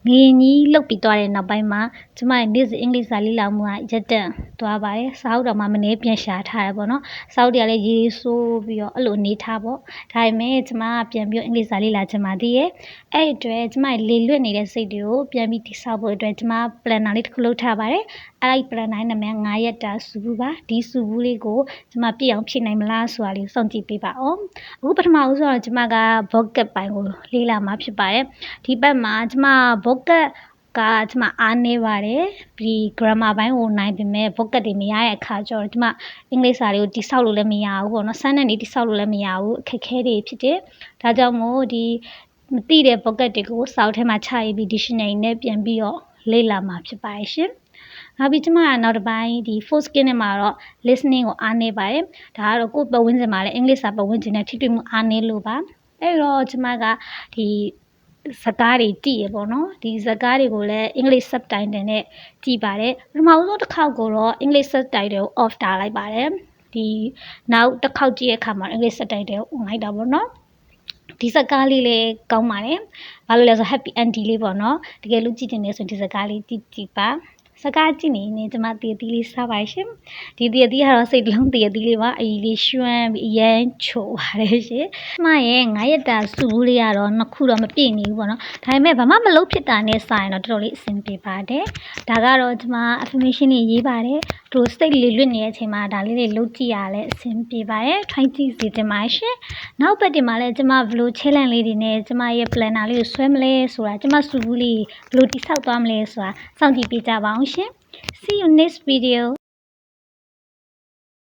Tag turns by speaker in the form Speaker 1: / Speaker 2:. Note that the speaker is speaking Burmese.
Speaker 1: ငင်းကြီးလှုပ်ပြီးသွားတဲ့နောက်ပိုင်းမှာကျမရဲ့နေ့စဉ်အင်္ဂလိပ်စာလေ့လာမှုကရပ်တန့်သွားပါတယ်စာအုပ်တော်မှမနေ့ပြန်ရှာထားရပေါ့နော်စာအုပ်တွေကလည်းရေးဆိုးပြီးတော့အဲ့လိုအနေထားပေါ့ဒါပေမဲ့ကျမကပြန်ပြီးအင်္ဂလိပ်စာလေ့လာချင်ပါသေးရဲ့အဲ့အတွက်ကျမရဲ့လေလွတ်နေတဲ့စိတ်တွေကိုပြန်ပြီးတိဆောက်ဖို့အတွက်ကျမ planner လေးတစ်ခုလုပ်ထားပါတယ်အဲ့ဒီ planner နာမည်9ရက်တာစုဘူးပါဒီစုဘူးလေးကိုကျမပြည့်အောင်ဖြည့်နိုင်မလားဆိုတာလေးစောင့်ကြည့်ပေးပါအောင်အခုပထမဦးဆုံးတော့ကျမက vocab ပိုင်းကိုလေ့လာမှာဖြစ်ပါတယ်ဒီဘက်မှာကျမ vocab ကကျမအားနေပါတယ်ဒီ grammar ဘိုင်းကိုနိုင်ပေမဲ့ vocab တွေမရတဲ့အခါကျတော့ကျမအင်္ဂလိပ်စာတွေကိုတိဆောက်လို့လည်းမရဘူးပေါ့နော်စမ်းတဲ့နေတိဆောက်လို့လည်းမရဘူးအခက်အခဲတွေဖြစ်တယ်ဒါကြောင့်မို့ဒီမသိတဲ့ vocab တွေကိုစာအုပ်ထဲမှာချရေးပြီး dictionary နဲ့ပြန်ပြီးတော့လေ့လာမှာဖြစ်ပါတယ်ရှင်နောက်ပြီးကျမကနောက်တစ်ပိုင်းဒီ fourth skill နဲ့မှာတော့ listening ကိုအားနေပါတယ်ဒါကတော့ကိုယ်ပတ်ဝန်းကျင်မှာလည်းအင်္ဂလိပ်စာပတ်ဝန်းကျင်နဲ့ထိတွေ့မှုအားနေလို့ပါအဲ့တော့ကျမကဒီစကားတွေကြည့်ရပေါ့နော်ဒီစကားတွေကိုလည်းအင်္ဂလိပ် subtitle နဲ့ကြည့်ပါတယ်ပထမဆုံးတစ်ခေါက်ကိုတော့အင်္ဂလိပ် subtitle ကို off ထားလိုက်ပါတယ်ဒီနောက်တစ်ခေါက်ကြည့်ရတဲ့အခါမှာအင်္ဂလိပ် subtitle ကို on လိုက်တာပေါ့နော်ဒီစကားလေးလည်းကောင်းပါတယ်ဘာလို့လဲဆို happy ending လေးပေါ့နော်တကယ်လို့ကြည့်တင်နေဆိုဒီစကားလေးကြည့်ပါစကားကြည့်နေကျမတည်တည်လေးစားပါရှင်ဒီတည်တည်ကတော့စိတ်လုံးတည်တည်လေးပါအကြီးလေးရွှမ်းပြီးအရန်ချိုပါတယ်ရှင်ကျမရဲ့9ရက်တာစုဘူးလေးကတော့နှစ်ခုတော့မပြည့်နေဘူးပေါ့နော်ဒါပေမဲ့ဘာမှမလုပ်ဖြစ်တာနဲ့စာရင်တော့တော်တော်လေးအဆင်ပြေပါတယ်ဒါကတော့ကျမ affirmation တွေရေးပါတယ်သူစိတ်လေးလွတ်နေတဲ့အချိန်မှာဒါလေးတွေလုပ်ကြည့်ရလဲအဆင်ပြေပါတယ်ထိုင်းကြည့်စီတင်ပါရှင်နောက်ပတ်တင်မှာလဲကျမဘလို့ challenge လေးတွေနဲ့ကျမရဲ့ planner လေးကိုဆွဲမလဲဆိုတာကျမစုဘူးလေးဘလို့တိဆောက်သွားမလဲဆိုတာစောင့်ကြည့်ပေးကြပါအောင်ရှင်See you next video